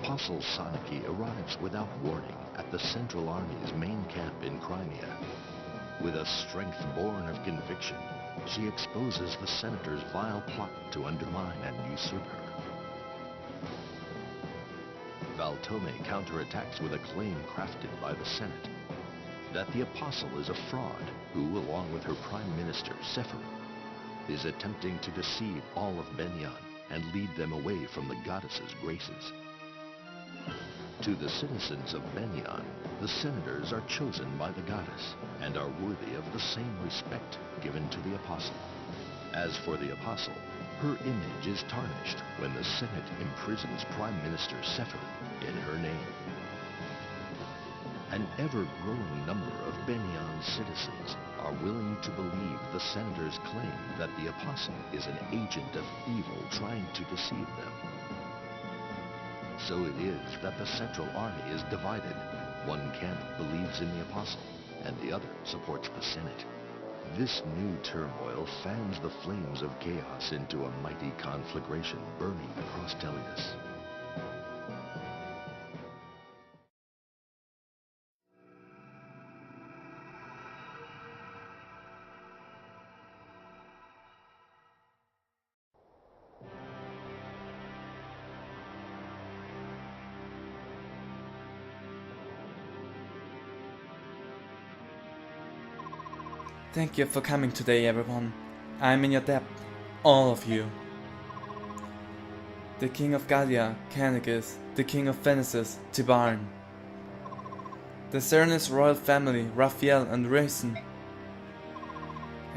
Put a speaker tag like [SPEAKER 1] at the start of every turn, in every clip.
[SPEAKER 1] Apostle Psyche arrives without warning at the Central Army's main camp in Crimea. With a strength born of conviction, she exposes the Senator's vile plot to undermine and usurp her. Valtome counterattacks with a claim crafted by the Senate that the Apostle is a fraud who, along with her Prime Minister, Sephron, is attempting to deceive all of Benyan and lead them away from the goddess's graces. To the citizens of Benyan, the senators are chosen by the goddess and are worthy of the same respect given to the Apostle. As for the Apostle, her image is tarnished when the Senate imprisons Prime Minister Sephron in her name. An ever-growing number of Benyan's citizens are willing to believe the senator's claim that the Apostle is an agent of evil trying to deceive them. So it is that the Central Army is divided. One camp believes in the Apostle, and the other supports the Senate. This new turmoil fans the flames of chaos into a mighty conflagration burning across Tellius.
[SPEAKER 2] Thank you for coming today, everyone. I'm in your debt, all of you. The King of Gallia, Canicus, the King of Phoenices, Tibarn. The Serenus royal family, Raphael and Racen.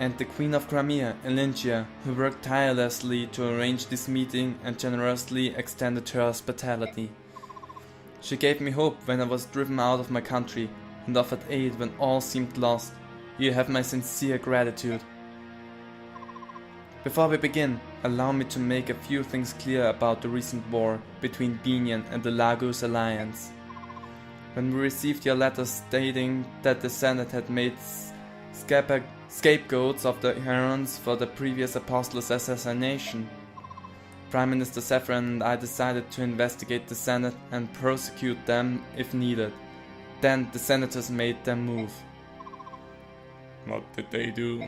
[SPEAKER 2] And the Queen of Crimea, Elintia, who worked tirelessly to arrange this meeting and generously extended her hospitality. She gave me hope when I was driven out of my country and offered aid when all seemed lost. You have my sincere gratitude. Before we begin, allow me to make a few things clear about the recent war between Benyan and the Lagus Alliance. When we received your letter stating that the Senate had made scapegoats of the Herons for the previous apostle's assassination, Prime Minister Sephron and I decided to investigate the Senate and prosecute them if needed. Then the senators made their move.
[SPEAKER 3] What did they do?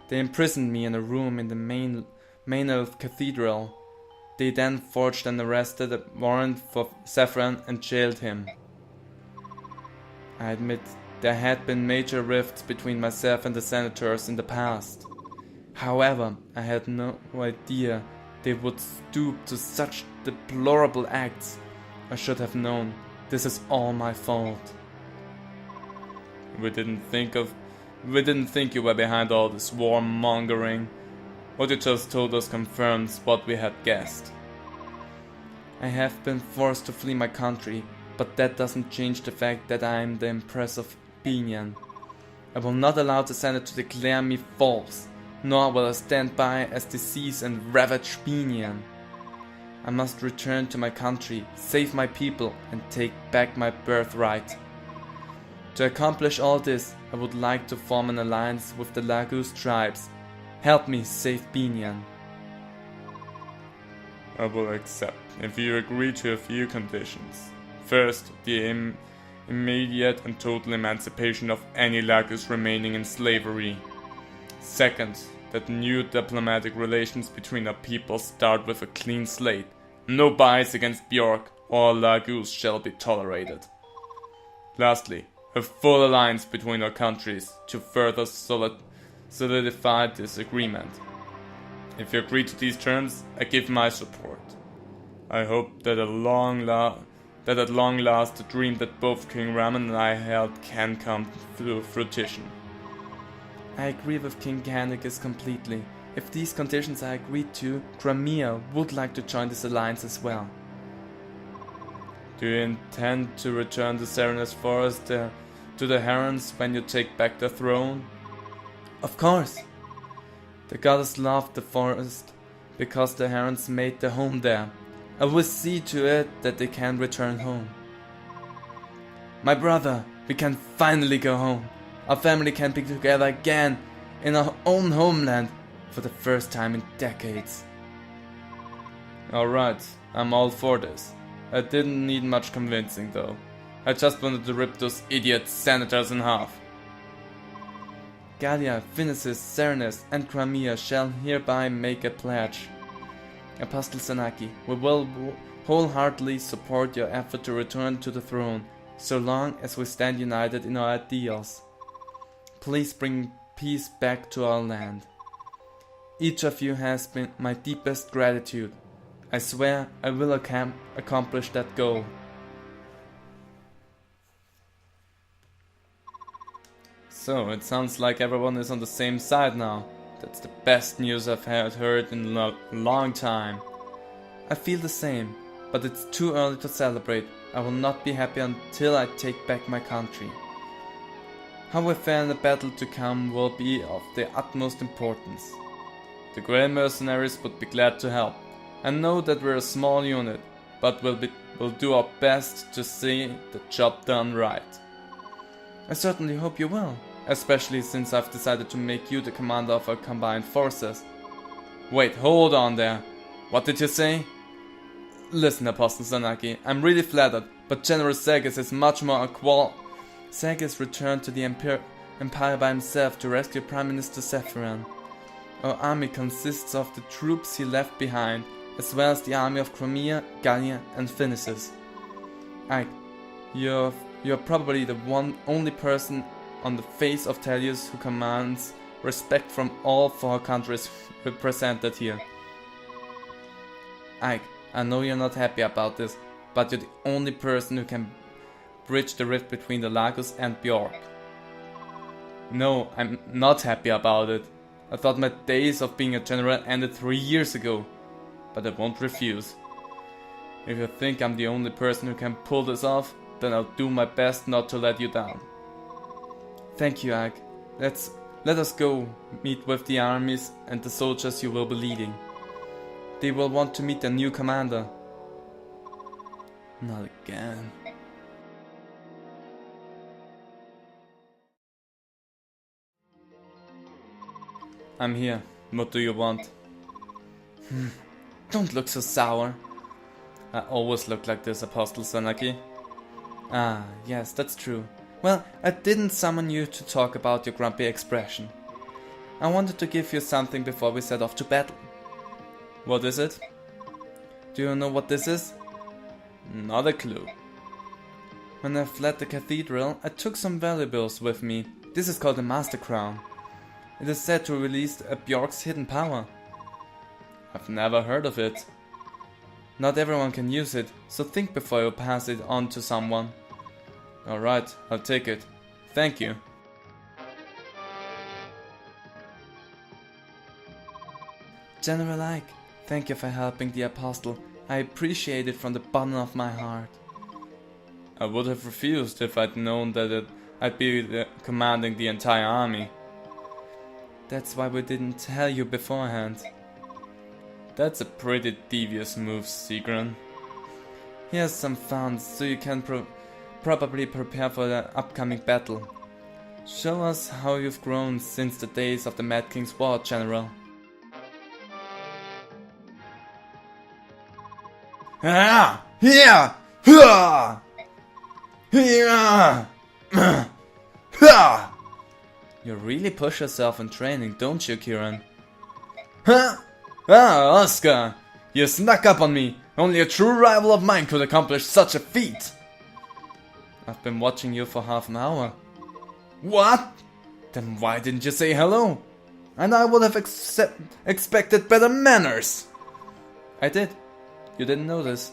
[SPEAKER 2] They imprisoned me in a room in the main Elf Cathedral. They then forged and arrested a warrant for Sephron and jailed him. I admit there had been major rifts between myself and the senators in the past. However, I had no idea they would stoop to such deplorable acts. I should have known. This is all my fault.
[SPEAKER 3] We didn't think you were behind all this warmongering. What you just told us confirms what we had guessed.
[SPEAKER 2] I have been forced to flee my country, but that doesn't change the fact that I am the Empress of Benyan. I will not allow the Senate to declare me false, nor will I stand by as they seize and ravage Benyan. I must return to my country, save my people, and take back my birthright. To accomplish all this, I would like to form an alliance with the Lagus tribes. Help me save Benyan.
[SPEAKER 3] I will accept if you agree to a few conditions. First, the immediate and total emancipation of any Lagus remaining in slavery. Second, that new diplomatic relations between our peoples start with a clean slate. No bias against Bjork or Lagus shall be tolerated. Lastly, a full alliance between our countries to further solidify this agreement. If you agree to these terms, I give my support. I hope that at long last the dream that both King Raman and I held can come to fruition.
[SPEAKER 2] I agree with King Canicus completely. If these conditions are agreed to, Crimea would like to join this alliance as well.
[SPEAKER 3] Do you intend to return the Serenus Forest to the Herons when you take back the throne?
[SPEAKER 2] Of course! The goddess loved the forest because the Herons made their home there. I will see to it that they can return home. My brother, we can finally go home. Our family can be together again in our own homeland for the first time in decades.
[SPEAKER 3] Alright, I'm all for this.
[SPEAKER 2] I didn't need much convincing though. I just wanted to rip those idiot senators in half. Gallia, Finesis, Serenus, and Crimea shall hereby make a pledge. Apostle Sanaki, we will wholeheartedly support your effort to return to the throne, so long as we stand united in our ideals. Please bring peace back to our land. Each of you has been my deepest gratitude. I swear I will accomplish that goal. So, it sounds like everyone is on the same side now. That's the best news I've heard in a long time. I feel the same, but it's too early to celebrate. I will not be happy until I take back my country. How we fare in the battle to come will be of the utmost importance. The Grey Mercenaries would be glad to help. I know that we're a small unit, but we'll do our best to see the job done right. I certainly hope you will, especially since I've decided to make you the commander of our combined forces. Wait, hold on there. What did you say? Listen, Apostle Sanaki, I'm really flattered, but General Sagas is much more equal. Sagas returned to the Empire by himself to rescue Prime Minister Sephiron. Our army consists of the troops he left behind, as well as the army of Crimea, Gallia, and Finesis. Ike, you're probably the only person on the face of Tellius who commands respect from all 4 countries represented here. Ike, I know you're not happy about this, but you're the only person who can bridge the rift between the Lagos and Bjork. No, I'm not happy about it. I thought my days of being a general ended 3 years ago, but I won't refuse. If you think I'm the only person who can pull this off, then I'll do my best not to let you down. Thank you, Ike. Let us go meet with the armies and the soldiers you will be leading. They will want to meet their new commander. Not again. I'm here. What do you want? Don't look so sour. I always look like this, Apostle Sanaki. Ah, yes, that's true. Well, I didn't summon you to talk about your grumpy expression. I wanted to give you something before we set off to battle. What is it? Do you know what this is? Not a clue. When I fled the cathedral, I took some valuables with me. This is called the Master Crown. It is said to release Bjork's hidden power. I've never heard of it. Not everyone can use it, so think before you pass it on to someone. Alright, I'll take it. Thank you. General Ike, thank you for helping the Apostle. I appreciate it from the bottom of my heart. I would have refused if I'd known that I'd be commanding the entire army. That's why we didn't tell you beforehand. That's a pretty devious move, Sigrun. Here's some funds so you can probably prepare for the upcoming battle. Show us how you've grown since the days of the Mad King's War, General. Ah! Here! Ha! Here! Ha! You really push yourself in training, don't you, Kieran? Huh? Ah, Oscar! You snuck up on me! Only a true rival of mine could accomplish such a feat! I've been watching you for half an hour. What? Then why didn't you say hello? And I would have expected better manners! I did. You didn't notice.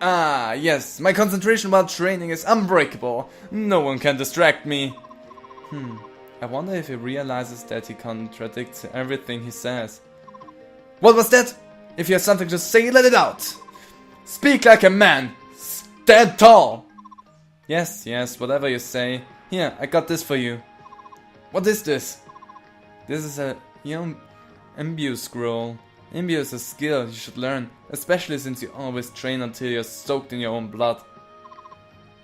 [SPEAKER 2] Ah, yes, my concentration while training is unbreakable. No one can distract me. I wonder if he realizes that he contradicts everything he says. What was that? If you have something to say, let it out. Speak like a man. Stand tall. Yes, whatever you say. Here, I got this for you. What is this? This is a Imbue scroll. Imbue is a skill you should learn, especially since you always train until you're soaked in your own blood.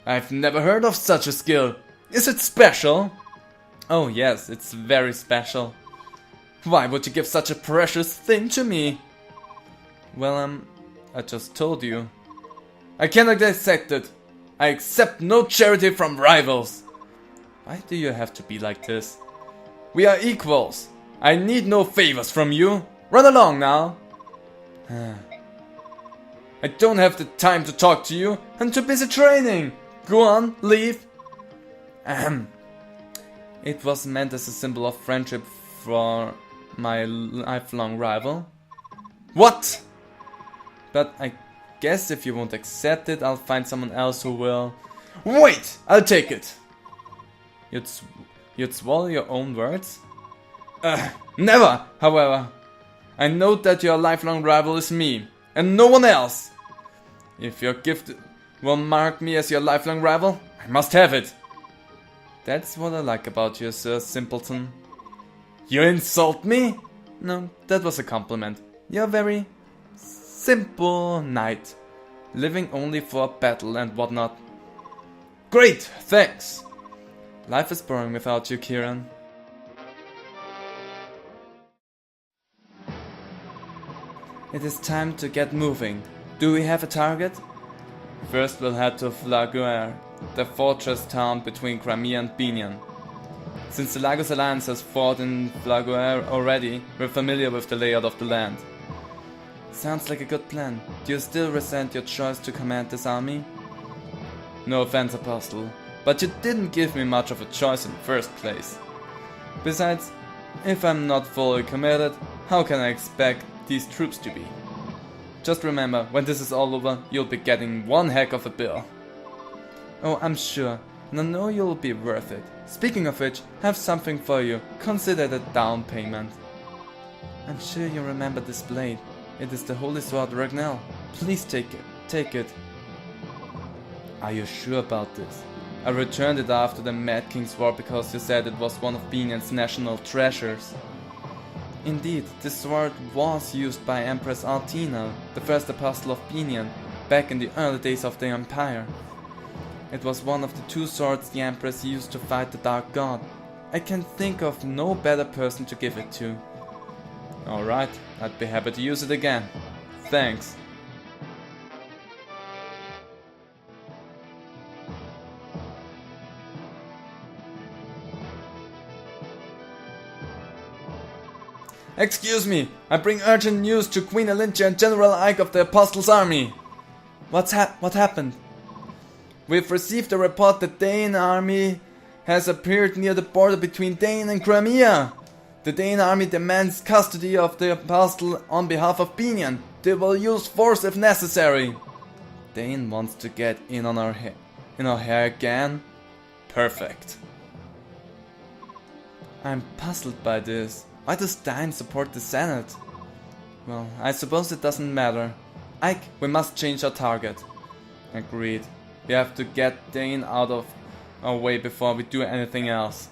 [SPEAKER 2] I've never heard of such a skill. Is it special? Oh yes, it's very special. Why would you give such a precious thing to me? Well, I just told you. I cannot accept it. I accept no charity from rivals. Why do you have to be like this? We are equals. I need no favors from you. Run along now. I don't have the time to talk to you. I'm too busy training. Go on, leave. Ahem. It was meant as a symbol of friendship for my lifelong rival. What? But I guess if you won't accept it, I'll find someone else who will. Wait! I'll take it! You'd swallow your own words? Never, however. I know that your lifelong rival is me, and no one else. If your gift will mark me as your lifelong rival, I must have it. That's what I like about you, Sir Simpleton. You insult me? No, that was a compliment. You're a very simple knight, living only for battle and whatnot. Great, thanks. Life is boring without you, Kieran. It is time to get moving. Do we have a target? First we'll head to Flaguer, the fortress town between Crimea and Binion. Since the Lagos Alliance has fought in Flaguer already, we're familiar with the layout of the land. Sounds like a good plan. Do you still resent your choice to command this army? No offense, Apostle, but you didn't give me much of a choice in the first place. Besides, if I'm not fully committed, how can I expect these troops to be? Just remember, when this is all over, you'll be getting one heck of a bill. Oh, I'm sure, and I know you'll be worth it. Speaking of which, I have something for you. Consider the down payment. I'm sure you remember this blade. It is the Holy Sword Ragnell. Please take it. Take it. Are you sure about this? I returned it after the Mad King's War because you said it was one of Binion's national treasures. Indeed, this sword was used by Empress Altina, the first apostle of Binion, back in the early days of the Empire. It was one of the two swords the Empress used to fight the Dark God. I can think of no better person to give it to. Alright, I'd be happy to use it again. Thanks. Excuse me, I bring urgent news to Queen Alintia and General Ike of the Apostles' Army. What happened? We've received a report that Dane army has appeared near the border between Dane and Crimea. The Dane army demands custody of the Apostle on behalf of Binion. They will use force if necessary. Dane wants to get in on our hair again? Perfect. I'm puzzled by this. Why does Dane support the Senate? Well, I suppose it doesn't matter. Ike, we must change our target. Agreed. We have to get Dane out of our way before we do anything else.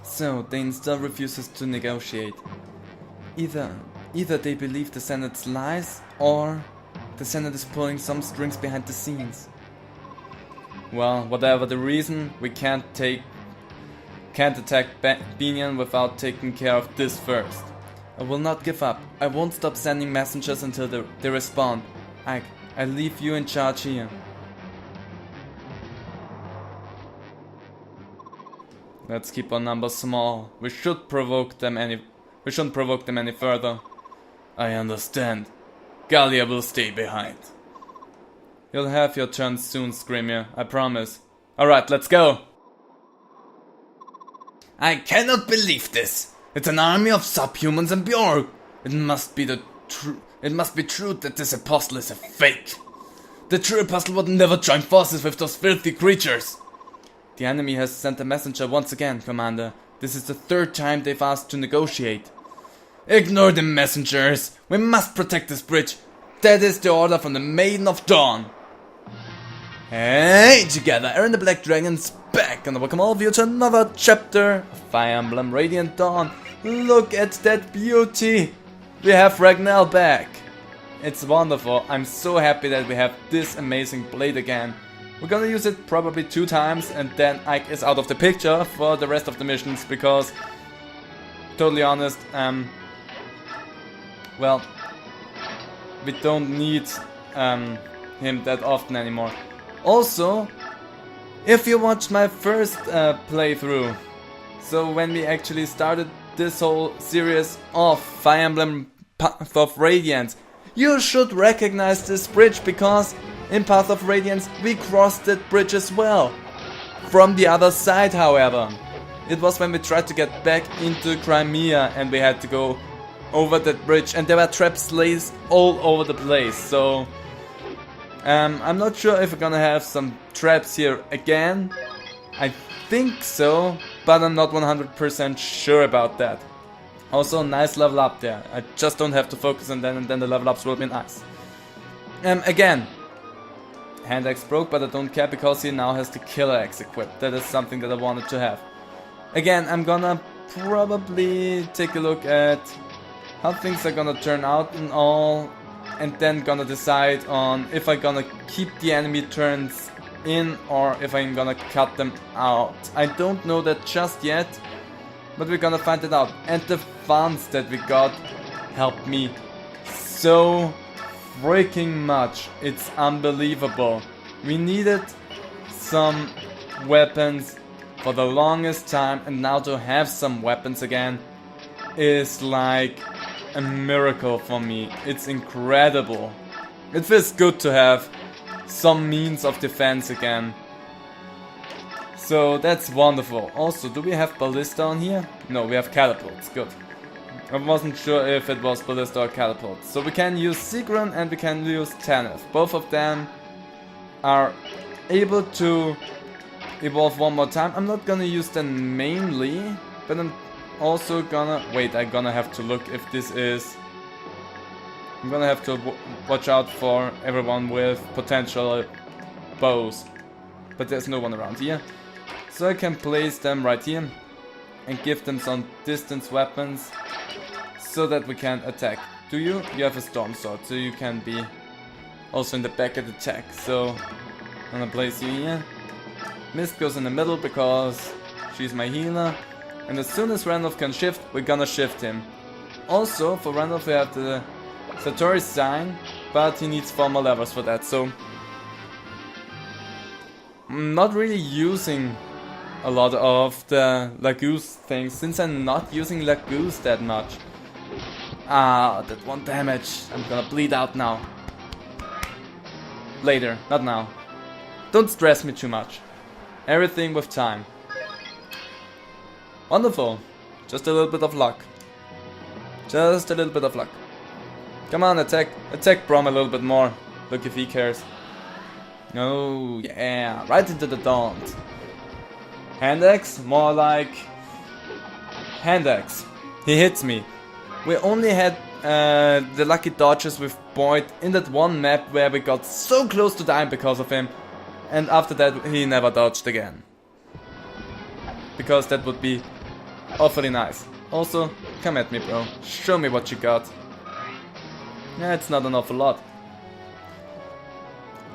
[SPEAKER 2] So, Dane still refuses to negotiate. Either they believe the Senate's lies, or the Senate is pulling some strings behind the scenes. Well, whatever the reason, we can't attack Binion without taking care of this first. I will not give up. I won't stop sending messengers until they respond. Ike, I leave you in charge here. Let's keep our numbers small. We shouldn't provoke them any further. I understand. Gallia will stay behind. You'll have your turn soon, Screamier, I promise. Alright, let's go! I cannot believe this! It's an army of subhumans and Bjorg! It must be true that this apostle is a fake! The true apostle would never join forces with those filthy creatures! The enemy has sent a messenger once again, Commander. This is the third time they've asked to negotiate. Ignore the messengers! We must protect this bridge! That is the order from the Maiden of Dawn! Hey together, Aaron the Black Dragon's back, and welcome all of you to another chapter of Fire Emblem Radiant Dawn. Look at that beauty! We have Ragnell back! It's wonderful, I'm so happy that we have this amazing blade again. We're gonna use it probably 2 times, and then Ike is out of the picture for the rest of the missions, because, totally honest, well, we don't need him that often anymore. Also, if you watched my first playthrough, so when we actually started this whole series of Fire Emblem Path of Radiance, you should recognize this bridge, because in Path of Radiance we crossed that bridge as well. From the other side, however. It was when we tried to get back into Crimea and we had to go over that bridge, and there were trap slays all over the place. So I'm not sure if we're gonna have some traps here again. I think so, but I'm not 100% sure about that. Also, nice level up there. I just don't have to focus on that, and then the level ups will be nice. Again, hand axe broke, but I don't care, because he now has the killer axe equipped. That is something that I wanted to have. Again, I'm gonna probably take a look at how things are gonna turn out and all, and then gonna decide on if I'm gonna keep the enemy turns in or if I'm gonna cut them out. I don't know that just yet, but we're gonna find it out. And the funds that we got helped me so freaking much. It's unbelievable. We needed some weapons for the longest time, and now to have some weapons again is like a miracle for me. It's incredible. It feels good to have some means of defense again. So that's wonderful. Also, do we have ballista on here? No, we have catapults. Good. I wasn't sure if it was ballista or catapult. So we can use Sigrun and we can use Tanith. Both of them are able to evolve one more time. I'm not gonna use them mainly, but I'm also gonna... Wait, I'm gonna have to look if this is... I'm gonna have to watch out for everyone with potential bows. But there's no one around here. So I can place them right here and give them some distance weapons so that we can attack. Do you? You have a storm sword, so you can be also in the back at attack. So I'm gonna place you here. Mist goes in the middle because she's my healer. And as soon as Randolph can shift, we're gonna shift him. Also, for Randolph we have the Satori sign, but he needs 4 more levels for that, so I'm not really using a lot of the Lagoose things, since I'm not using Lagoose that much. Ah, that 1 damage. I'm gonna bleed out now. Later, not now. Don't stress me too much. Everything with time. Wonderful. Just a little bit of luck. Just a little bit of luck. Come on, attack Brom a little bit more. Look if he cares. No, yeah, right into the daunt. Hand axe, more like hand axe. He hits me. We only had the lucky dodges with Boyd in that one map where we got so close to dying because of him, and after that he never dodged again. Because that would be awfully nice. Also, come at me, bro. Show me what you got. Yeah, it's not an awful lot.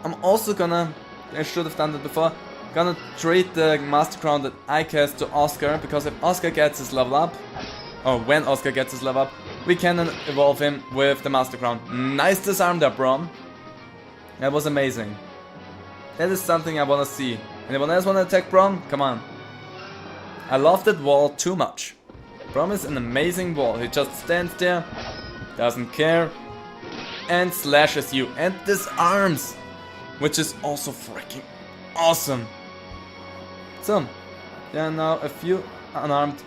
[SPEAKER 2] I'm also gonna, I should have done that before, gonna trade the Master Crown that I cast to Oscar, because if Oscar gets his level up, or when Oscar gets his level up, we can then evolve him with the Master Crown. Nice disarm there, Brom. That was amazing. That is something I wanna see. Anyone else wanna attack Brom? Come on. I love that wall too much. Brom is an amazing wall. He just stands there, doesn't care, and slashes you and disarms, which is also freaking awesome. So, there are now a few unarmed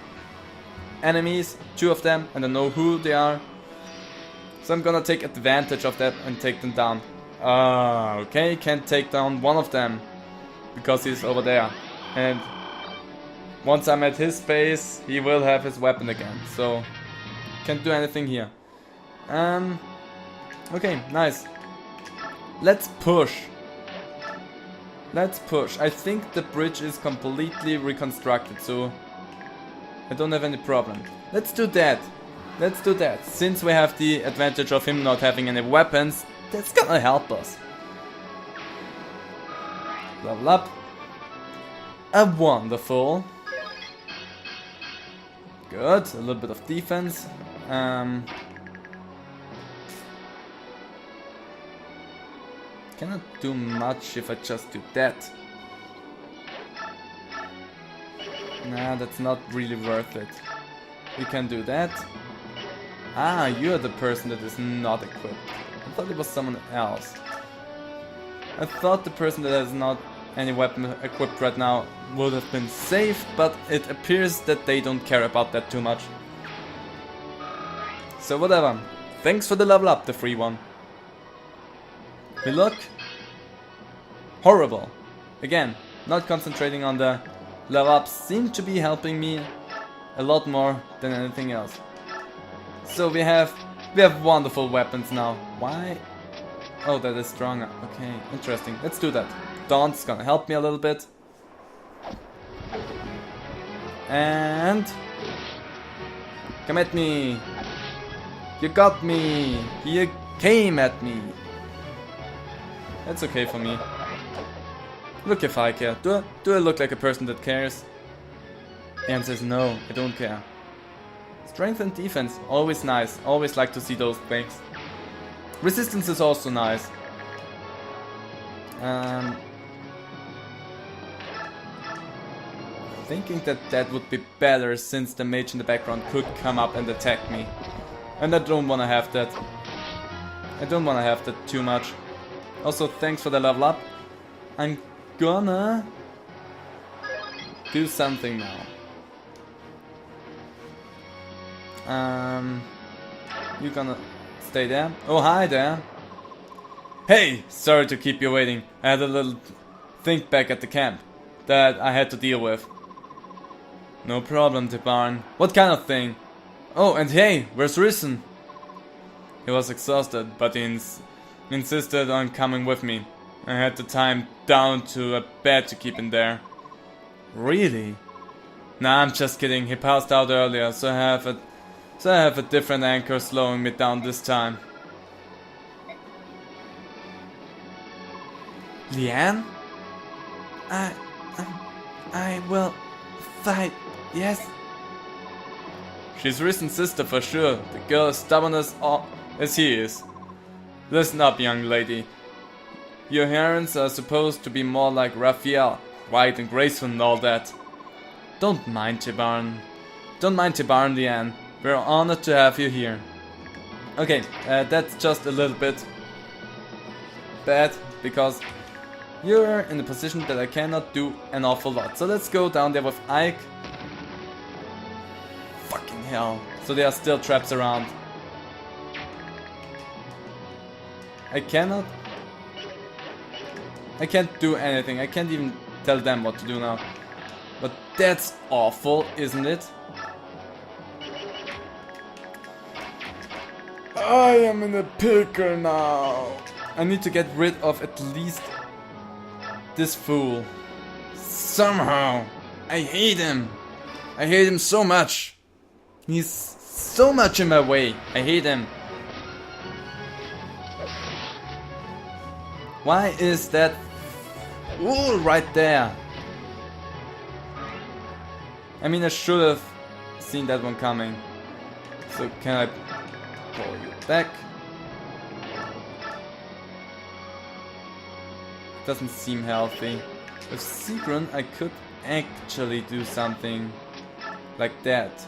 [SPEAKER 2] enemies, 2 of them, and I know who they are. So I'm gonna take advantage of that and take them down. Okay, can't take down one of them because he's over there. And once I'm at his base, he will have his weapon again. So, can't do anything here. Okay, nice. Let's push. Let's push. I think the bridge is completely reconstructed, so I don't have any problem. Let's do that. Let's do that. Since we have the advantage of him not having any weapons, that's gonna help us. Level up. A wonderful. Good, a little bit of defense. Cannot do much if I just do that. Nah, that's not really worth it. We can do that. Ah, you're the person that is not equipped. I thought it was someone else. I thought the person that has not any weapon equipped right now would have been safe, but it appears that they don't care about that too much. So whatever. Thanks for the level up, the free one. We look horrible. Again, not concentrating on the level ups seem to be helping me a lot more than anything else. So we have wonderful weapons now. Why? Oh, that is stronger. Okay, interesting. Let's do that. Dawn's gonna help me a little bit. And come at me. You got me. You came at me. That's okay for me. Look if I care. Do I look like a person that cares? The answer is no, I don't care. Strength and defense, always nice. Always like to see those things. Resistance is also nice. Thinking that would be better since the mage in the background could come up and attack me. And I don't wanna have that. I don't wanna have that too much. Also, thanks for the level up. I'm gonna do something now. You gonna stay there? Oh, hi there. Hey, sorry to keep you waiting. I had a little thing back at the camp that I had to deal with. No problem, Tibarn. What kind of thing? Oh, and hey, where's Risen? He was exhausted, but he insisted on coming with me. I had to tie him down to a bed to keep him there. Really? Nah, I'm just kidding. He passed out earlier, so I have a different anchor slowing me down this time. Leanne? I will fight, yes? She's Risen's sister for sure. The girl is stubborn as he is. Listen up, young lady. Your parents are supposed to be more like Raphael, quiet and graceful and all that. Don't mind Tibarn. Don't mind Tibarn, Leanne. We're honored to have you here. Okay, that's just a little bit bad, because you're in a position that I cannot do an awful lot. So let's go down there with Ike. Fucking hell. So there are still traps around. I can't do anything. I can't even tell them what to do now. But that's awful, isn't it? I am in a pickle now. I need to get rid of at least this fool. Somehow. I hate him. I hate him so much. He's so much in my way. I hate him. Why is that fool right there? I mean, I should have seen that one coming. So can I pull you back? Doesn't seem healthy. With Sigrun, I could actually do something like that.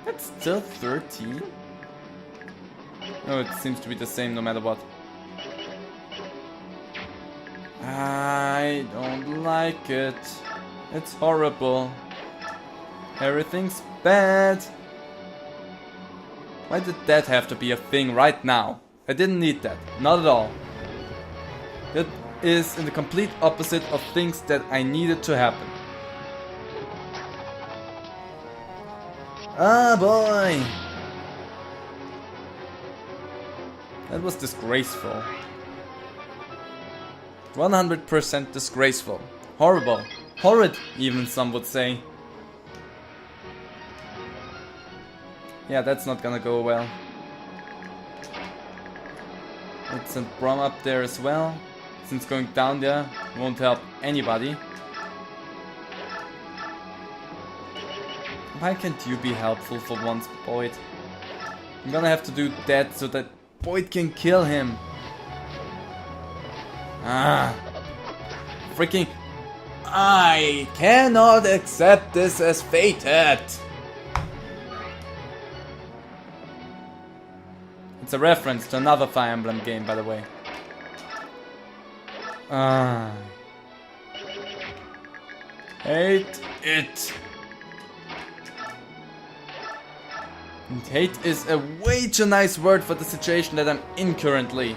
[SPEAKER 2] That's still 13? Oh, it seems to be the same no matter what. I don't like it. It's horrible. Everything's bad. Why did that have to be a thing right now? I didn't need that. Not at all. That is in the complete opposite of things that I needed to happen. Ah, boy! That was disgraceful. 100% disgraceful. Horrible. Horrid, even some would say. Yeah, that's not gonna go well. Let's send Brom up there as well. since going down there won't help anybody. Why can't you be helpful for once, Boyd? I'm gonna have to do that so that Boyd can kill him. Ah. Freaking... I cannot accept this as fated. It's a reference to another Fire Emblem game, by the way. Ah. Hate it. And hate is a way too nice word for the situation that I'm in currently.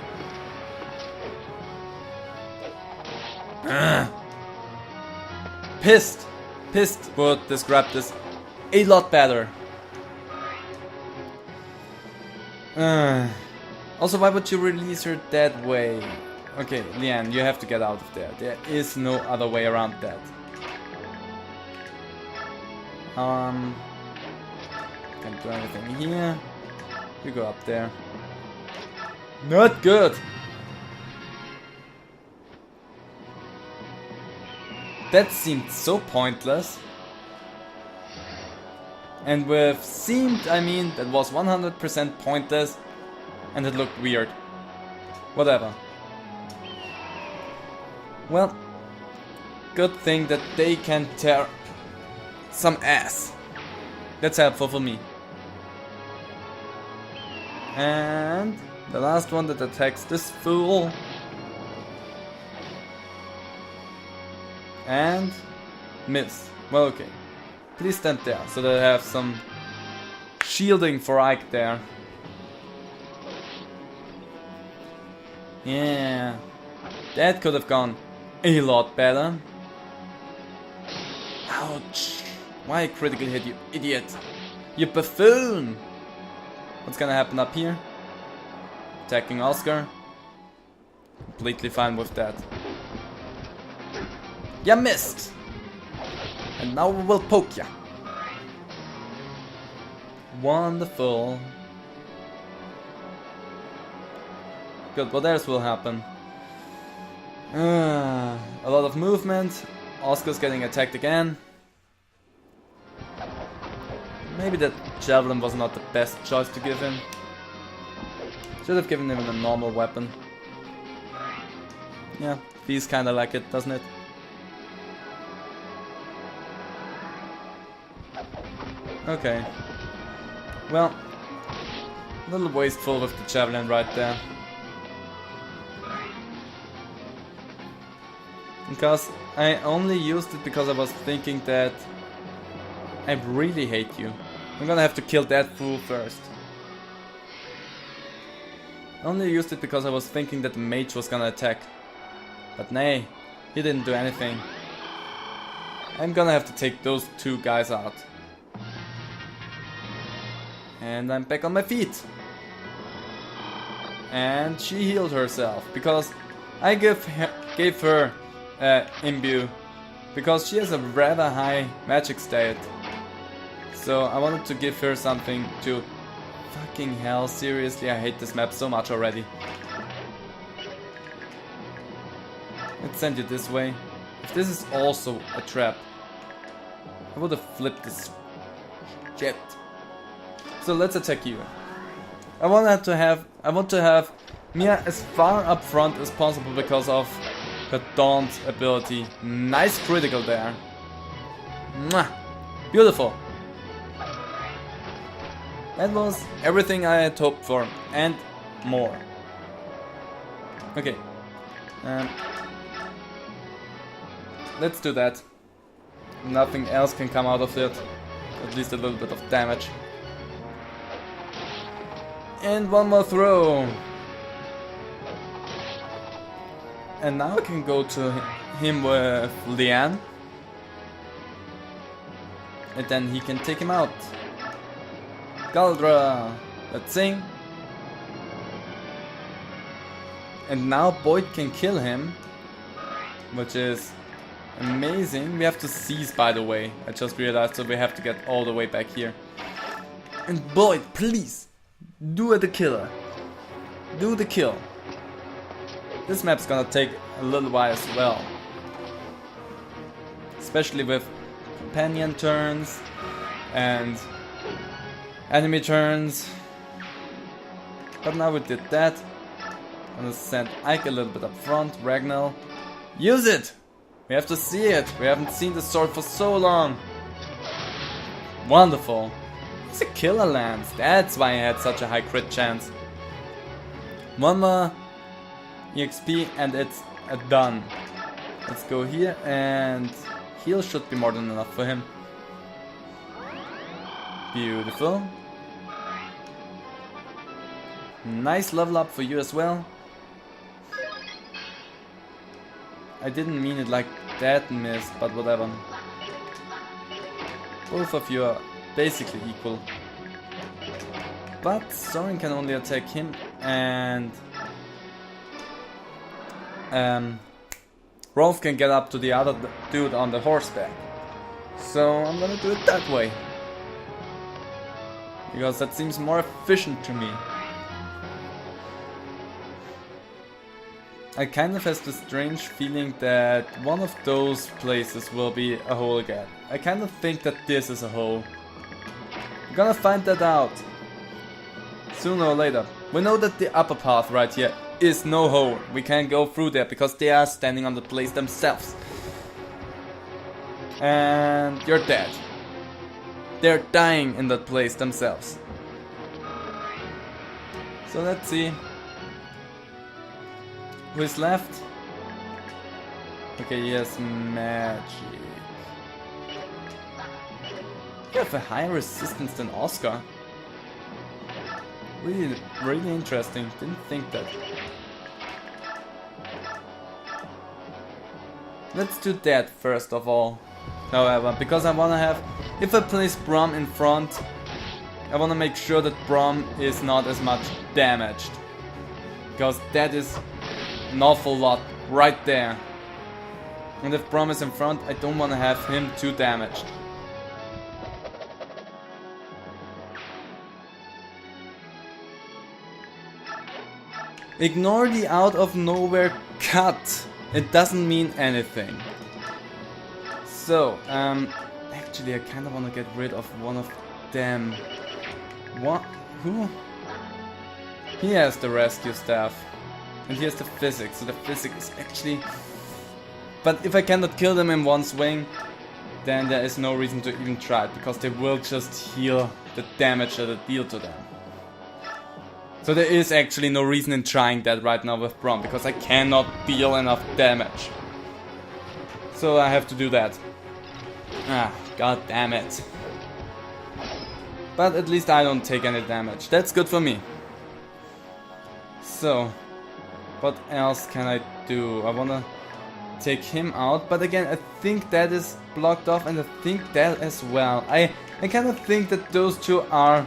[SPEAKER 2] Pissed. Pissed would describe this a lot better. Also, why would you release her that way? Okay, Leanne, you have to get out of there. There is no other way around that. Can't do anything here. You go up there. Not good! That seemed so pointless. And with seemed, I mean, that was 100% pointless. And it looked weird. Whatever. Well, good thing that they can tear some ass. That's helpful for me. And the last one that attacks this fool. And miss. Well, okay. Please stand there so that I have some shielding for Ike there. Yeah. That could have gone a lot better. Ouch. Why critical hit, you idiot? You buffoon! What's gonna happen up here? Attacking Oscar. Completely fine with that. Ya missed! And now we will poke ya. Wonderful. Good, what else will happen? A lot of movement. Oscar's getting attacked again. Maybe that javelin was not the best choice to give him. Should have given him a normal weapon. Yeah, feels kinda like it, doesn't it? Okay. Well, a little wasteful with the javelin right there. Because I only used it because I was thinking that I really hate you. I'm gonna have to kill that fool first. I only used it because I was thinking that the mage was gonna attack. But nay, he didn't do anything. I'm gonna have to take those two guys out. And I'm back on my feet. And she healed herself because I gave her imbue because she has a rather high magic state. So I wanted to give her something to... Fucking hell, seriously, I hate this map so much already. Let's send you this way. If this is also a trap, I would have flipped this shit. So let's attack you. I want to have Mia as far up front as possible because of her Daunt ability. Nice critical there. Mwah. Beautiful. That was everything I had hoped for and more. Okay. Let's do that. Nothing else can come out of it. At least a little bit of damage. And one more throw. And now I can go to him with Leanne. And then he can take him out. Galdra! Let's sing. And now Boyd can kill him. Which is amazing. We have to seize, by the way. I just realized, so we have to get all the way back here. And Boyd, please! Do the killer. Do the kill. this map's gonna take a little while as well. Especially with companion turns and enemy turns. But now we did that. I'm gonna send Ike a little bit up front. Ragnar, use it! We have to see it. We haven't seen the sword for so long. Wonderful. It's a killer lance. That's why I had such a high crit chance. One more EXP and it's done. Let's go here, and heal should be more than enough for him. Beautiful. Nice level up for you as well. I didn't mean it like that, miss, but whatever. Both of you are basically equal. But Soren can only attack him, and Rolf can get up to the other dude on the horseback. So I'm gonna do it that way. Because that seems more efficient to me. I kind of have the strange feeling that one of those places will be a hole again. I kind of think that this is a hole. We're gonna find that out sooner or later. We know that the upper path right here is no hole. We can't go through there because they are standing on the place themselves. And you're dead. They're dying in that place themselves. So let's see. Who is left? Okay, he has magic. You have a higher resistance than Oscar. Really, really interesting. Didn't think that. Let's do that first of all. However, because I wanna have, if I place Brom in front, I wanna make sure that Brom is not as much damaged. Because that is an awful lot right there. And if Brom is in front, I don't want to have him too damaged. Ignore the out of nowhere cut. It doesn't mean anything. So, actually I kind of want to get rid of one of them. What? Who? He has the rescue staff. And here's the physics, so the physics is actually... But if I cannot kill them in one swing, then there is no reason to even try it, because they will just heal the damage that I deal to them. So there is actually no reason in trying that right now with Brom, because I cannot deal enough damage. So I have to do that. Ah, god damn it. But at least I don't take any damage, that's good for me. So... what else can I do? I wanna take him out, but again, I think that is blocked off, and I think that as well. I kind of think that those two are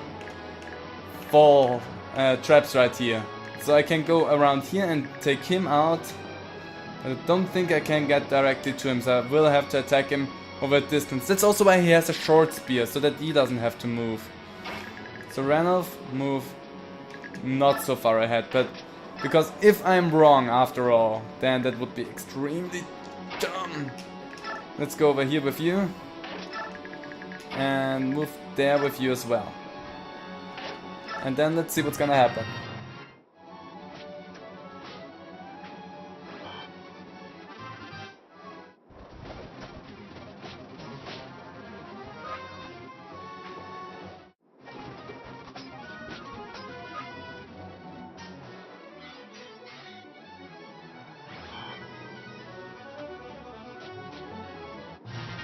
[SPEAKER 2] fall traps right here. So I can go around here and take him out. I don't think I can get directly to him, so I will have to attack him over a distance. That's also why he has a short spear, so that he doesn't have to move. So Ranulf, move not so far ahead, but because if I'm wrong after all, then that would be extremely dumb. Let's go over here with you. And move there with you as well. And then let's see what's gonna happen.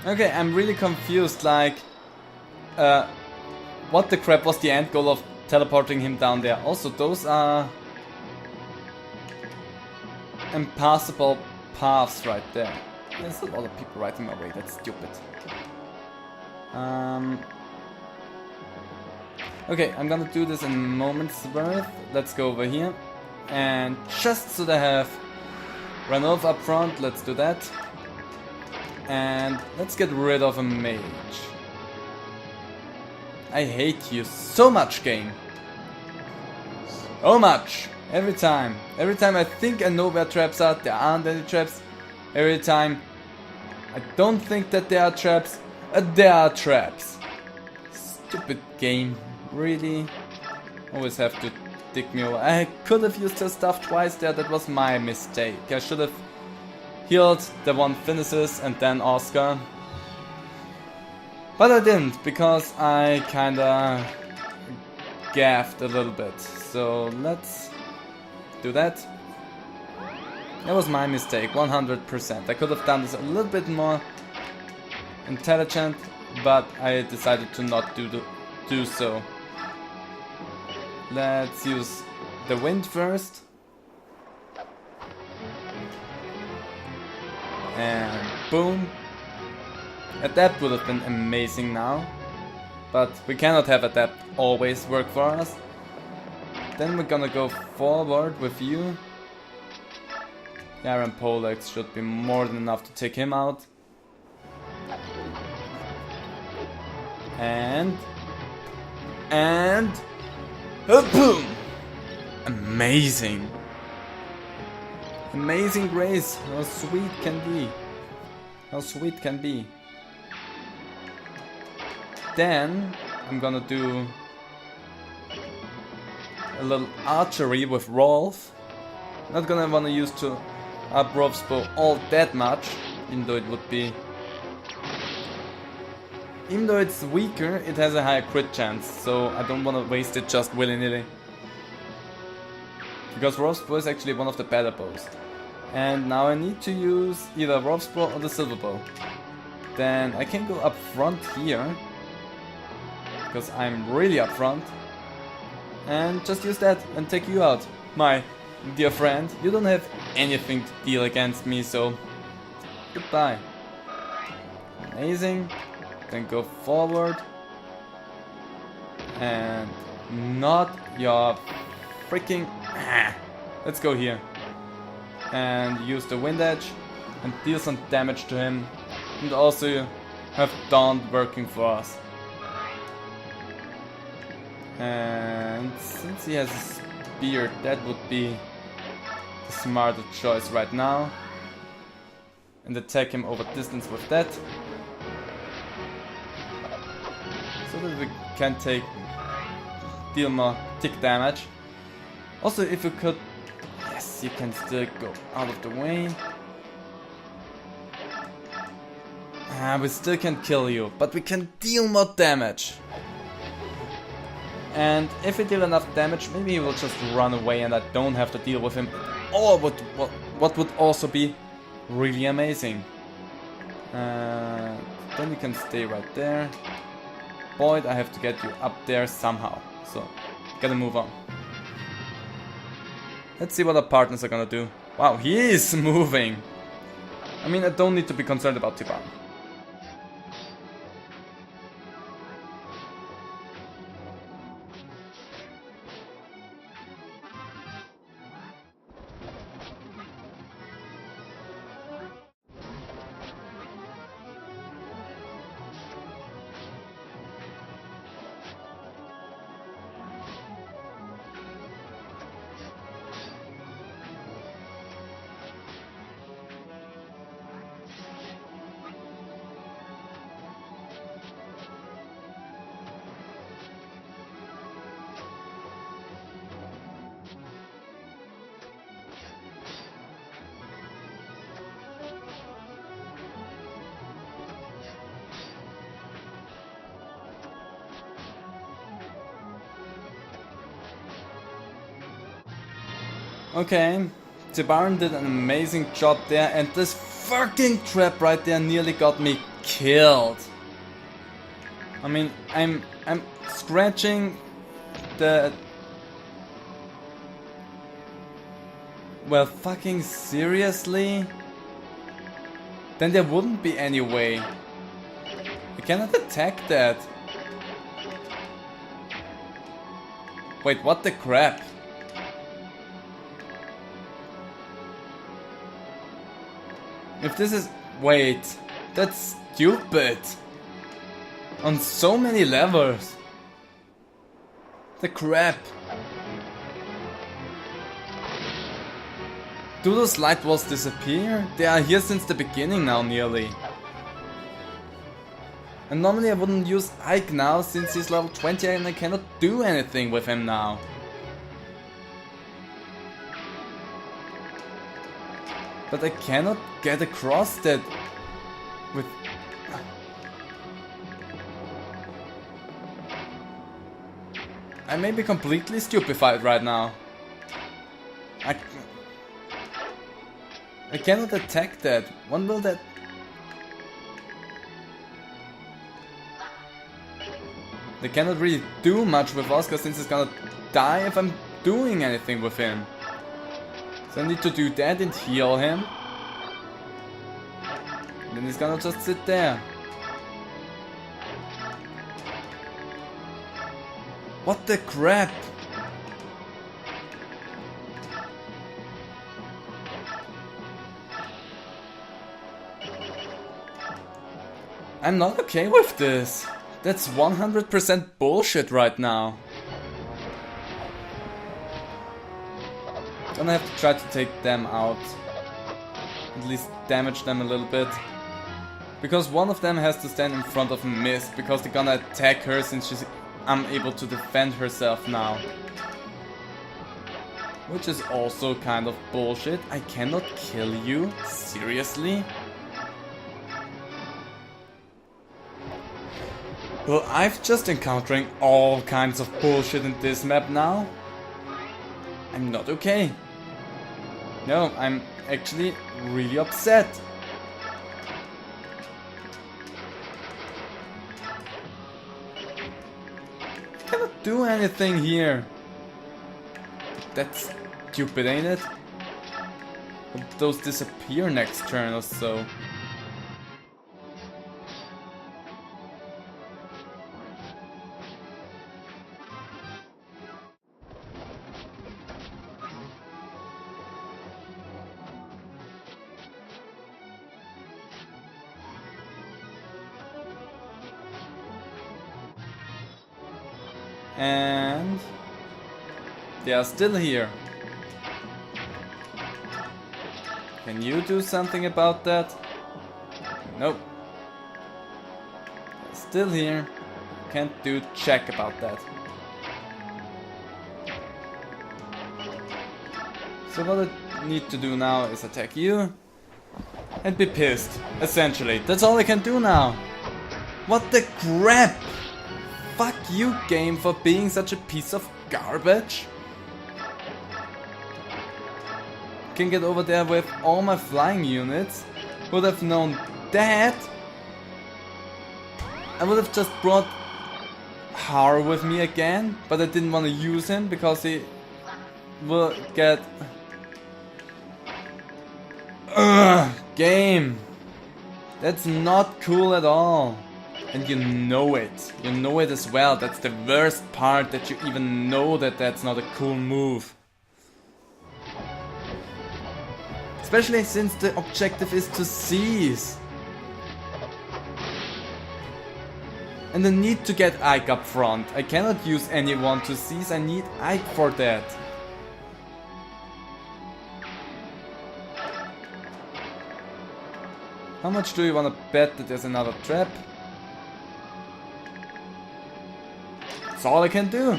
[SPEAKER 2] Okay, I'm really confused, like, what the crap was the end goal of teleporting him down there? Also, those are impassable paths right there. There's a lot of people right in my way, that's stupid. Okay, I'm gonna do this in moments worth. Let's go over here. And just so they have Ranulf up front, let's do that. And let's get rid of a mage. I hate you so much, game. So much. Every time I think I know where traps are, there aren't any traps. Every time I don't think that there are traps, there are traps. Stupid game, really? Always have to dig me over. I could have used her stuff twice there, that was my mistake. I should have healed the one Finesis and then Oscar. But I didn't, because I kinda gaffed a little bit. So let's do that. That was my mistake, 100%. I could have done this a little bit more intelligent, but I decided to not do so. Let's use the wind first. And boom. Adapt would have been amazing now. But we cannot have Adapt always work for us. Then we're gonna go forward with you. Garen Polex should be more than enough to take him out. And boom! Amazing! Amazing grace! How sweet can be! How sweet can be! Then I'm gonna do a little archery with Rolf. Not gonna wanna use to up Rolf's bow all that much, even though it would be. Even though it's weaker, it has a higher crit chance, so I don't wanna waste it just willy-nilly. Because Rolf's bow is actually one of the better bows. And now I need to use either Rolf's bow or the silver bow. Then I can go up front here, because I'm really up front, and just use that and take you out, my dear friend. You don't have anything to deal against me, so goodbye. Amazing. Then go forward and not your freaking. Let's go here and use the wind edge and deal some damage to him, and also have Dawn working for us. And since he has a spear, that would be the smarter choice right now. And attack him over distance with that. So that we can deal more tick damage. Also, if you could, yes, you can still go out of the way. We still can't kill you, but we can deal more damage. And if we deal enough damage, maybe he will just run away and I don't have to deal with him. Or what would also be really amazing. Then you can stay right there. Boyd, I have to get you up there somehow. So, gotta move on. Let's see what our partners are gonna do. Wow, he is moving! I mean, I don't need to be concerned about Tiban. Okay, Tibaran did an amazing job there, and this fucking trap right there nearly got me killed. I mean, I'm scratching the... Well, fucking seriously? Then there wouldn't be any way. I cannot attack that. Wait, what the crap? If this is... Wait, that's stupid. On so many levels. The crap. Do those light walls disappear? They are here since the beginning now, nearly. And normally I wouldn't use Ike now, since he's level 20 and I cannot do anything with him now. But I cannot get across that with... I may be completely stupefied right now. I cannot attack that. When will that... They cannot really do much with Oscar since he's gonna die if I'm doing anything with him. So I need to do that and heal him. Then he's gonna just sit there. What the crap? I'm not okay with this. That's 100% bullshit right now. Gonna have to try to take them out. At least damage them a little bit. Because one of them has to stand in front of Mist, because they're gonna attack her since she's unable to defend herself now. Which is also kind of bullshit. I cannot kill you? Seriously? Well, I'm just encountering all kinds of bullshit in this map now. I'm not okay. No, I'm actually really upset. I cannot do anything here. That's stupid, ain't it? Hope those disappear next turn or so. And they are still here. Can you do something about that? Nope. They're still here. Can't do jack about that. So what I need to do now is attack you and be pissed. Essentially, that's all I can do now. What the crap? Fuck you, game, for being such a piece of garbage. Can get over there with all my flying units. Would have known that. I would have just brought Har with me again, but I didn't want to use him because he will get... Game. That's not cool at all. And you know it. You know it as well. That's the worst part, that you even know that that's not a cool move. Especially since the objective is to seize. And I need to get Ike up front. I cannot use anyone to seize. I need Ike for that. How much do you want to bet that there's another trap? That's all I can do.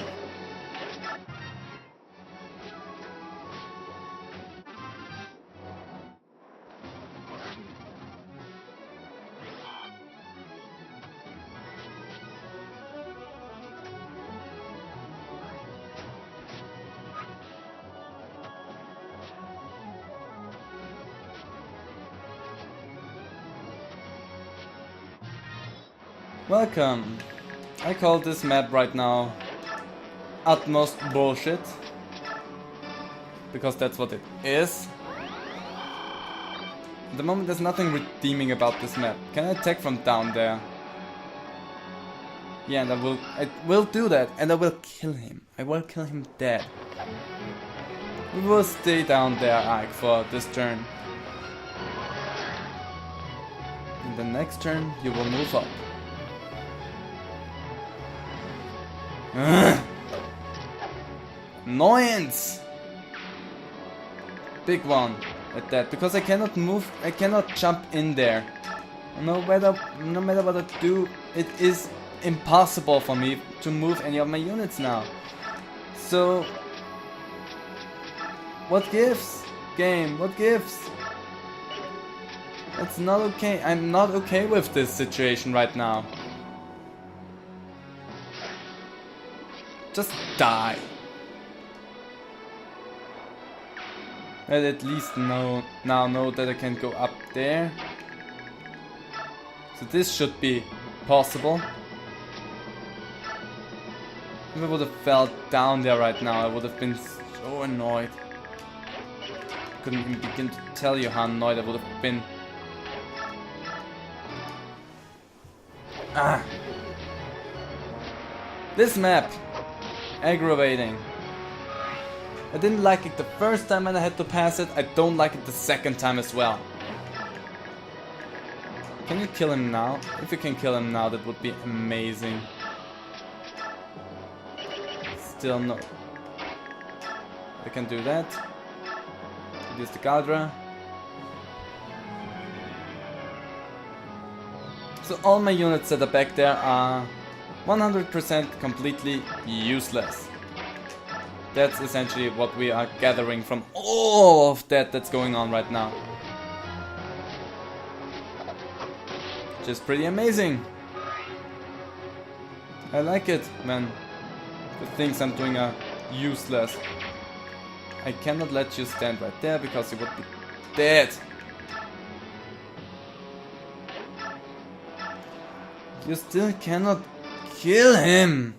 [SPEAKER 2] Welcome. I call this map right now utmost bullshit, because that's what it is. At the moment there's nothing redeeming about this map. Can I attack from down there? Yeah, and I will do that, and I will kill him. I will kill him dead. We will stay down there, Ike, for this turn. In the next turn you will move up. Annoyance! Big one. at that because I cannot move. I cannot jump in there. No matter what I do, it is impossible for me to move any of my units now. So, what gives? Game, what gives? It's not okay. I'm not okay with this situation right now. Just die. I'll at least now know that I can go up there. So this should be possible. If I would have fell down there right now, I would have been so annoyed. Couldn't even begin to tell you how annoyed I would have been. Ah! This map! Aggravating. I didn't like it the first time when I had to pass it, I don't like it the second time as well. Can you kill him now? If you can kill him now, that would be amazing. Still no. I can do that. Use the Galdra. So all my units that are back there are 100% completely useless. That's essentially what we are gathering from all of that's going on right now. Which is pretty amazing. I like it when the things I'm doing are useless. I cannot let you stand right there because you would be dead. You still cannot kill him.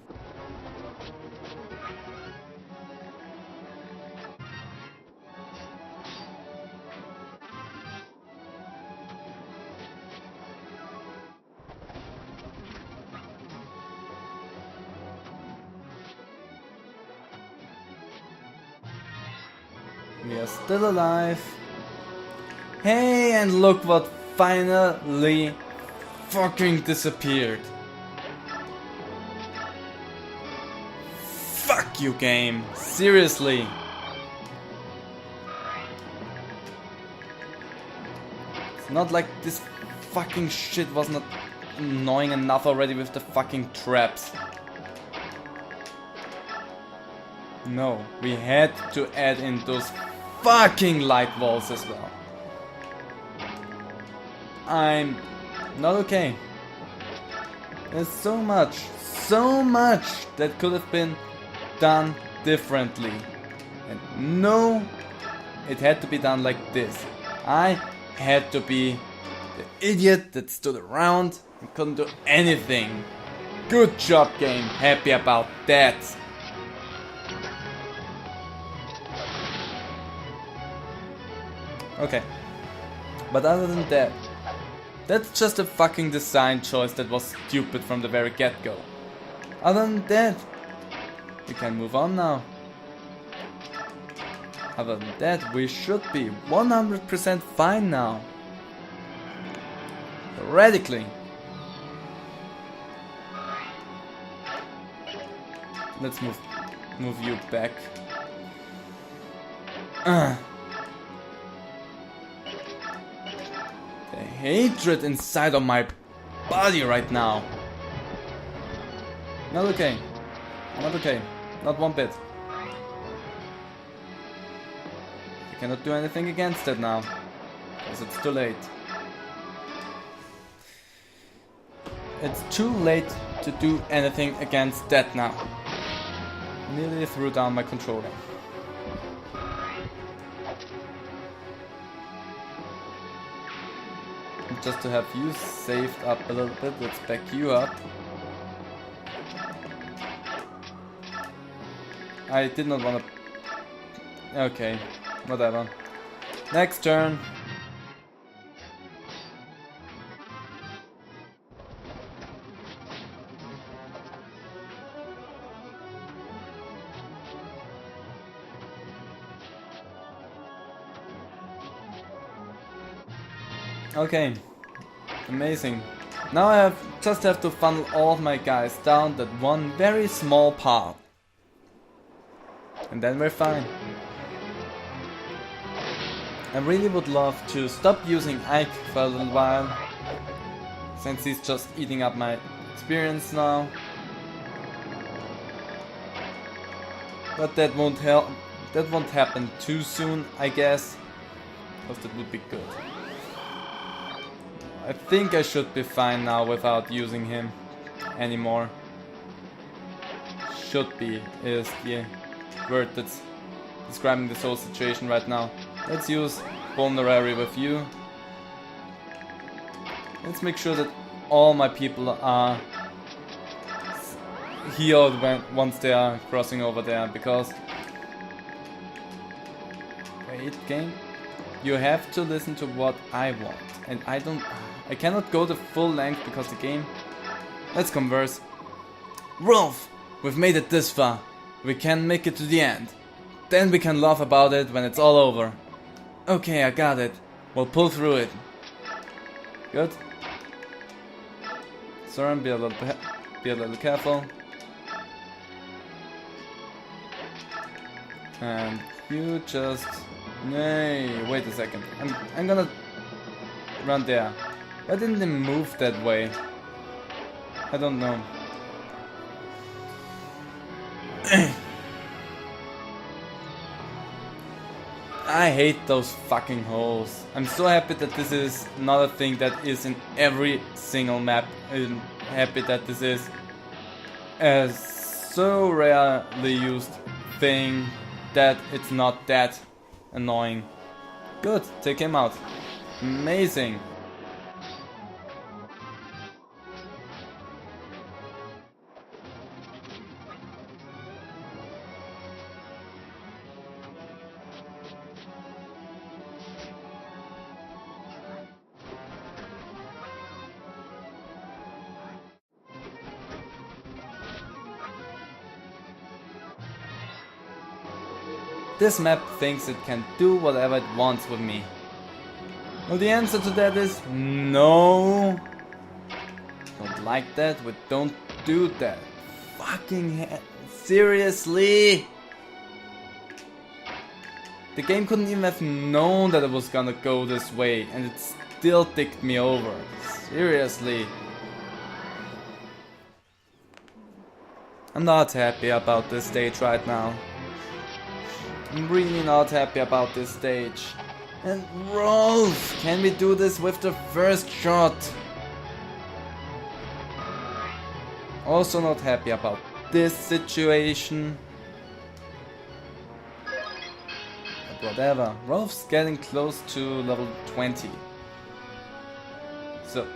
[SPEAKER 2] We are still alive. Hey, and look what finally fucking disappeared. Fuck you, game. Seriously. It's not like this fucking shit was not annoying enough already with the fucking traps. No, we had to add in those fucking light walls as well. I'm not okay. There's so much that could have been done differently. And no, it had to be done like this. I had to be the idiot that stood around and couldn't do anything. Good job, game. Happy about that. Okay, but other than that, that's just a fucking design choice that was stupid from the very get-go. Other than that, we can move on now. Other than that, we should be 100% fine now. Radically. Let's move you back. The hatred inside of my body right now. Not okay. Not okay. Not one bit. I cannot do anything against it now. Because it's too late. It's too late to do anything against that now. Nearly threw down my controller. Just to have you saved up a little bit, let's back you up. I did not want to... Okay, whatever. Next turn. Okay, amazing. Now I just have to funnel all of my guys down that one very small path. And then we're fine. I really would love to stop using Ike for a little while, since he's just eating up my experience now. But that won't help. That won't happen too soon, I guess, because that would be good. I think I should be fine now without using him anymore. Should be is the word that's describing this whole situation right now. Let's use Vulnerary with you. Let's make sure that all my people are healed once they are crossing over there, because... Wait, game? You have to listen to what I want, and I cannot go the full length because the game... Let's converse. Rolf! We've made it this far. We can make it to the end. Then we can laugh about it when it's all over. Okay, I got it. We'll pull through it. Good. Soren, be a little careful. And you just... Nay, wait a second. I'm gonna run there. Why didn't they move that way? I don't know. I hate those fucking holes. I'm so happy that this is not a thing that is in every single map. I'm happy that this is a so rarely used thing that it's not that annoying. Good, take him out. Amazing. This map thinks it can do whatever it wants with me. Well, the answer to that is no. Don't like that, we don't do that. Fucking seriously? The game couldn't even have known that it was gonna go this way, and it still ticked me over. Seriously. I'm not happy about this stage right now. I'm really not happy about this stage. And Rolf, can we do this with the first shot? Also not happy about this situation. But whatever, Rolf's getting close to level 20. So,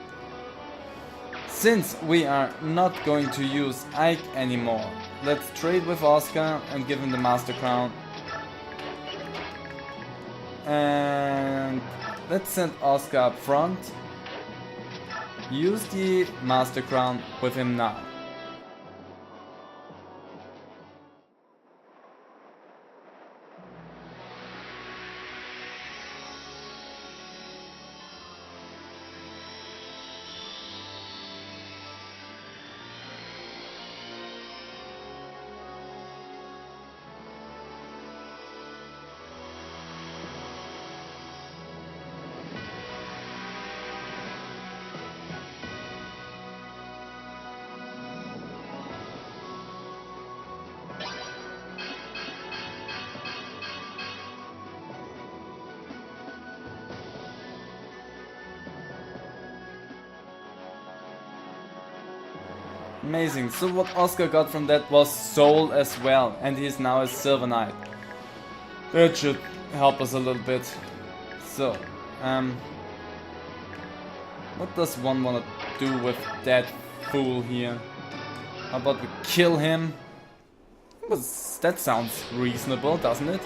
[SPEAKER 2] since we are not going to use Ike anymore, let's trade with Oscar and give him the Master Crown. And let's send Oscar up front. Use the Master Crown with him now. Amazing, so what Oscar got from that was Soul as well, and he is now a Silver Knight. That should help us a little bit. So, what does one want to do with that fool here? How about we kill him? That sounds reasonable, doesn't it?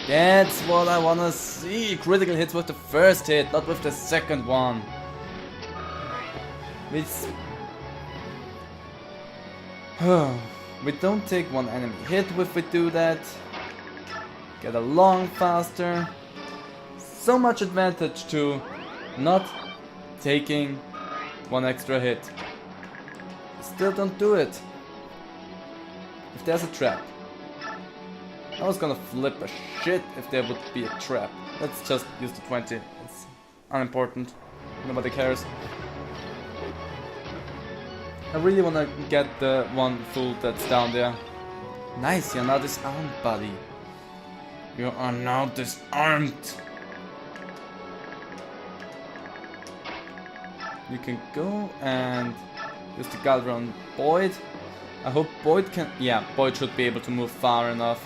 [SPEAKER 2] That's what I wanna see! Critical hits with the first hit, not with the second one. We don't take one enemy hit if we do that. Get along faster. So much advantage to not taking one extra hit. Still don't do it. If there's a trap. I was gonna flip a shit if there would be a trap. Let's just use the 20. It's unimportant. Nobody cares. I really wanna get the one fool that's down there. Nice, you're now disarmed, buddy. You are now disarmed. You can go and use the Galder on Boyd. I hope Boyd can... Yeah, Boyd should be able to move far enough.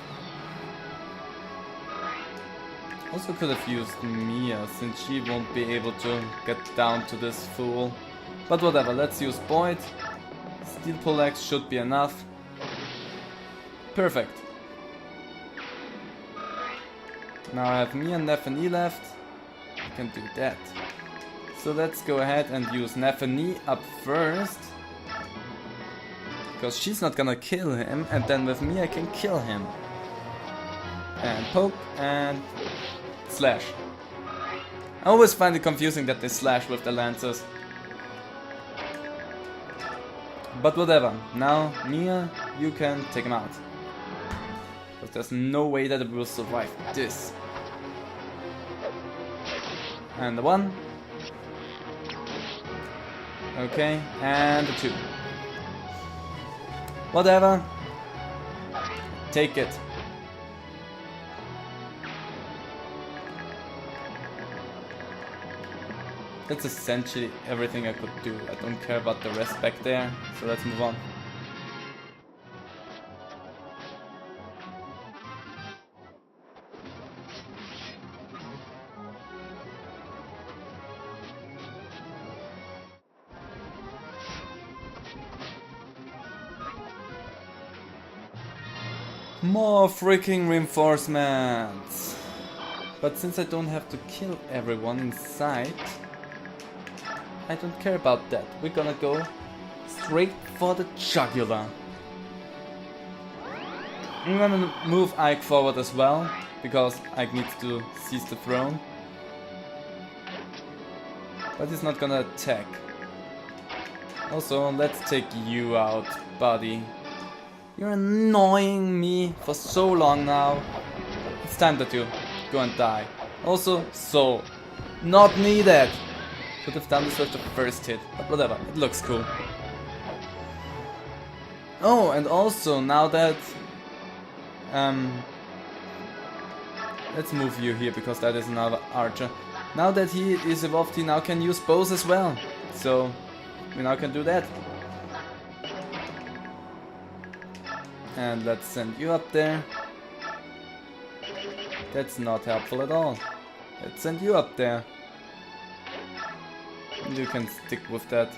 [SPEAKER 2] Also could have used Mia, since she won't be able to get down to this fool. But whatever, let's use Boyd. Steel Poleaxe should be enough. Perfect. Now I have Mia, Neff and E left. I can do that. So let's go ahead and use Neff and E up first. Because she's not gonna kill him, and then with me I can kill him. And poke and slash. I always find it confusing that they slash with the lances. But whatever, now Mia, you can take him out. Because there's no way that it will survive this. And the 1. Okay, and the 2. Whatever. Take it. That's essentially everything I could do. I don't care about the rest back there, so let's move on. More freaking reinforcements! But since I don't have to kill everyone inside, I don't care about that. We're gonna go straight for the jugular. I'm gonna move Ike forward as well, because Ike needs to seize the throne. But he's not gonna attack. Also, let's take you out, buddy. You're annoying me for so long now. It's time that you go and die. Also, soul. Not needed. Could have done this with the first hit, but whatever, it looks cool. Oh, and also now that... let's move you here because that is another archer. Now that he is evolved, he now can use bows as well. So, we now can do that. And let's send you up there. That's not helpful at all. Let's send you up there. You can stick with that.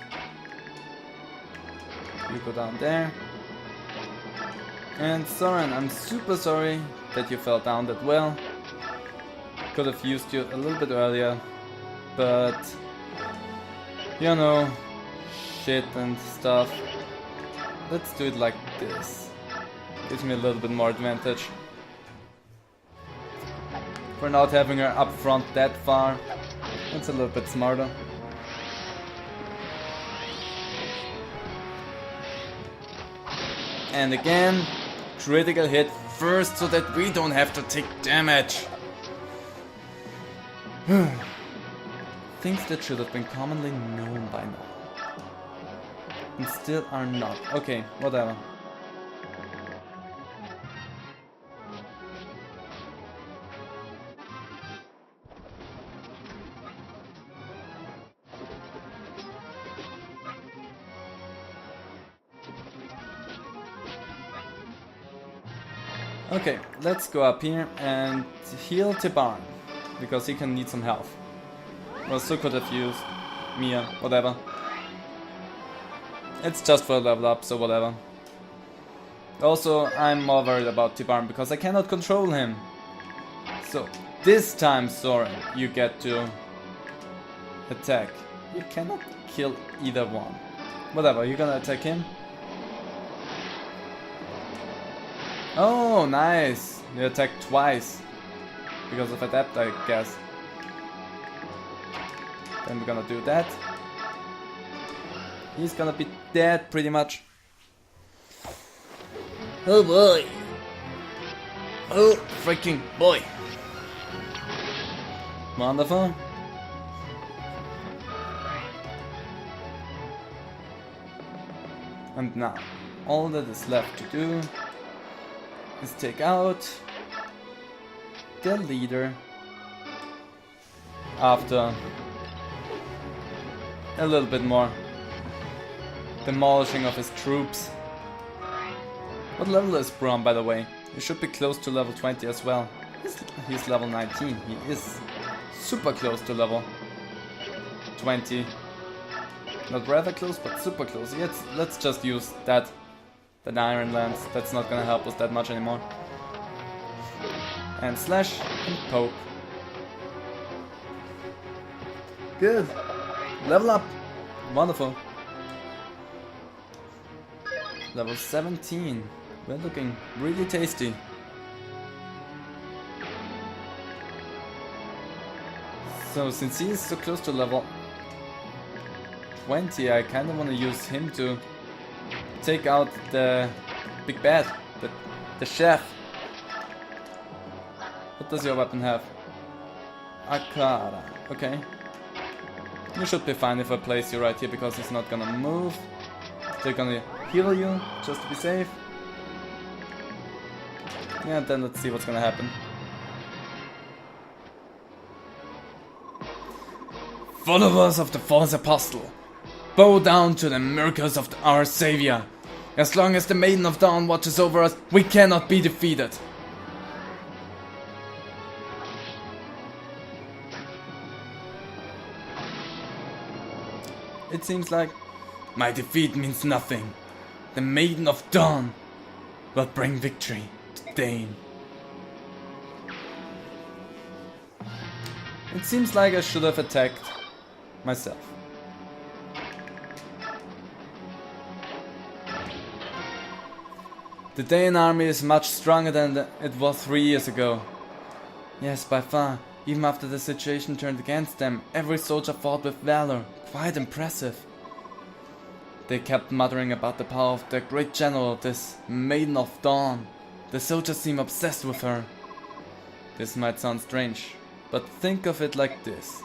[SPEAKER 2] You go down there. And Soren, I'm super sorry that you fell down that well. Could have used you a little bit earlier. But... you know... shit and stuff. Let's do it like this. Gives me a little bit more advantage. For not having her up front that far. It's a little bit smarter. And again, critical hit first so that we don't have to take damage. Things that should have been commonly known by now. And still are not. Okay, whatever. Okay, let's go up here and heal Tibarn, because he can need some health. Well, so could have used Mia, whatever. It's just for a level up, so whatever. Also, I'm more worried about Tibarn because I cannot control him. So, this time, Soren, you get to attack. You cannot kill either one. Whatever, you're gonna attack him? Oh, nice! You attacked twice. Because of adapt, I guess. Then we're gonna do that. He's gonna be dead, pretty much. Oh boy! Oh, freaking boy. Wonderful. And now, all that is left to do is take out the leader after a little bit more demolishing of his troops. What level is Braun, by the way? He should be close to level 20 as well. He's level 19. He is super close to level 20. Not rather close, but super close. Let's just use that Iron Lance. That's not gonna help us that much anymore. And slash and poke. Good. Level up. Wonderful. Level 17. We're looking really tasty. So since he is so close to level 20, I kind of want to use him to take out the big bad, the chef. What does your weapon have? Akara. Okay. You should be fine if I place you right here because he's not gonna move. They're gonna heal you just to be safe. Yeah, then let's see what's gonna happen. Followers of the false apostle, bow down to the miracles of our savior. As long as the Maiden of Dawn watches over us, we cannot be defeated. It seems like my defeat means nothing. The Maiden of Dawn will bring victory to Dane. It seems like I should have attacked myself. The Dane army is much stronger than it was 3 years ago. Yes, by far. Even after the situation turned against them, every soldier fought with valor. Quite impressive. They kept muttering about the power of their great general, this Maiden of Dawn. The soldiers seem obsessed with her. This might sound strange, but think of it like this.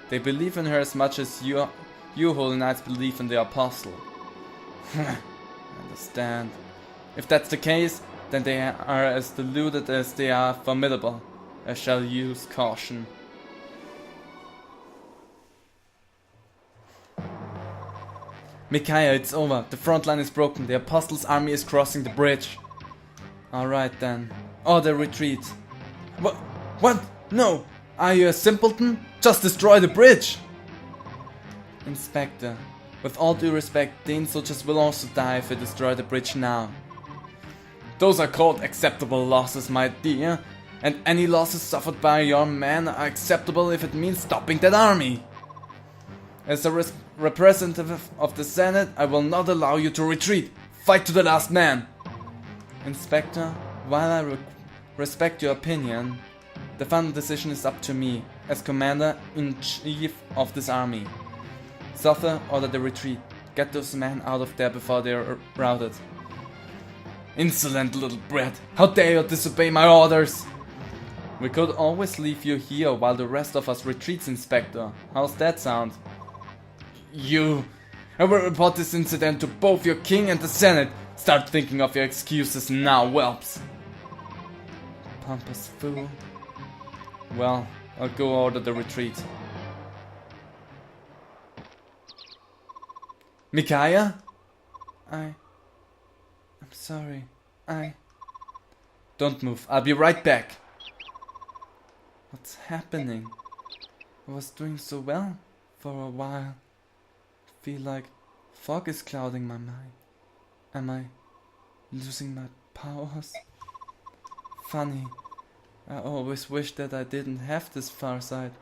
[SPEAKER 2] They believe in her as much as you holy knights believe in the apostle. Understand. If that's the case, then they are as deluded as they are formidable. I shall use caution. Micaiah, it's over. The front line is broken. The apostle's army is crossing the bridge. Alright then. Order retreat. What? No! Are you a simpleton? Just destroy the bridge! Inspector, with all due respect, Dane soldiers will also die if we destroy the bridge now. Those are called acceptable losses, my dear. And any losses suffered by your men are acceptable if it means stopping that army. As a representative of the Senate, I will not allow you to retreat. Fight to the last man. Inspector, while I respect your opinion, the final decision is up to me, as Commander-in-Chief of this army. Sotha, order the retreat. Get those men out of there before they are routed. Insolent little brat! How dare you disobey my orders! We could always leave you here while the rest of us retreats, Inspector. How's that sound? I will report this incident to both your king and the Senate. Start thinking of your excuses now, whelps. Pompous fool. Well, I'll go order the retreat. Micaiah? I'm sorry. Don't move. I'll be right back. What's happening? I was doing so well for a while. I feel like fog is clouding my mind. Am I losing my powers? Funny. I always wish that I didn't have this far sight.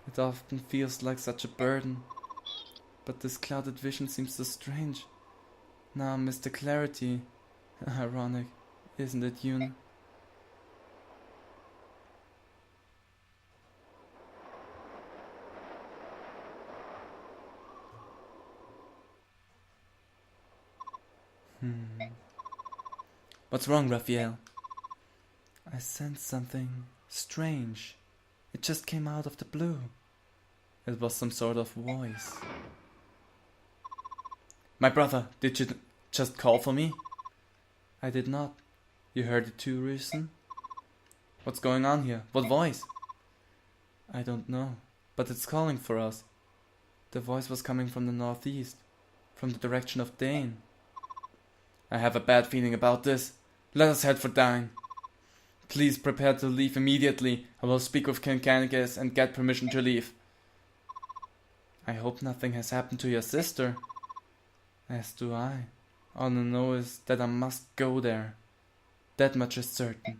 [SPEAKER 2] It often feels like such a burden. But this clouded vision seems so strange. Now Mr. Clarity. Ironic, isn't it, Yoon? What's wrong, Raphael? I sensed something strange. It just came out of the blue. It was some sort of voice. My brother, did you just call for me? I did not. You heard it too, Rüsten? What's going on here? What voice? I don't know, but it's calling for us. The voice was coming from the northeast, from the direction of Dane. I have a bad feeling about this. Let us head for Dane. Please prepare to leave immediately. I will speak with Kincanicus and get permission to leave. I hope nothing has happened to your sister. As do I. All I know is that I must go there. That much is certain.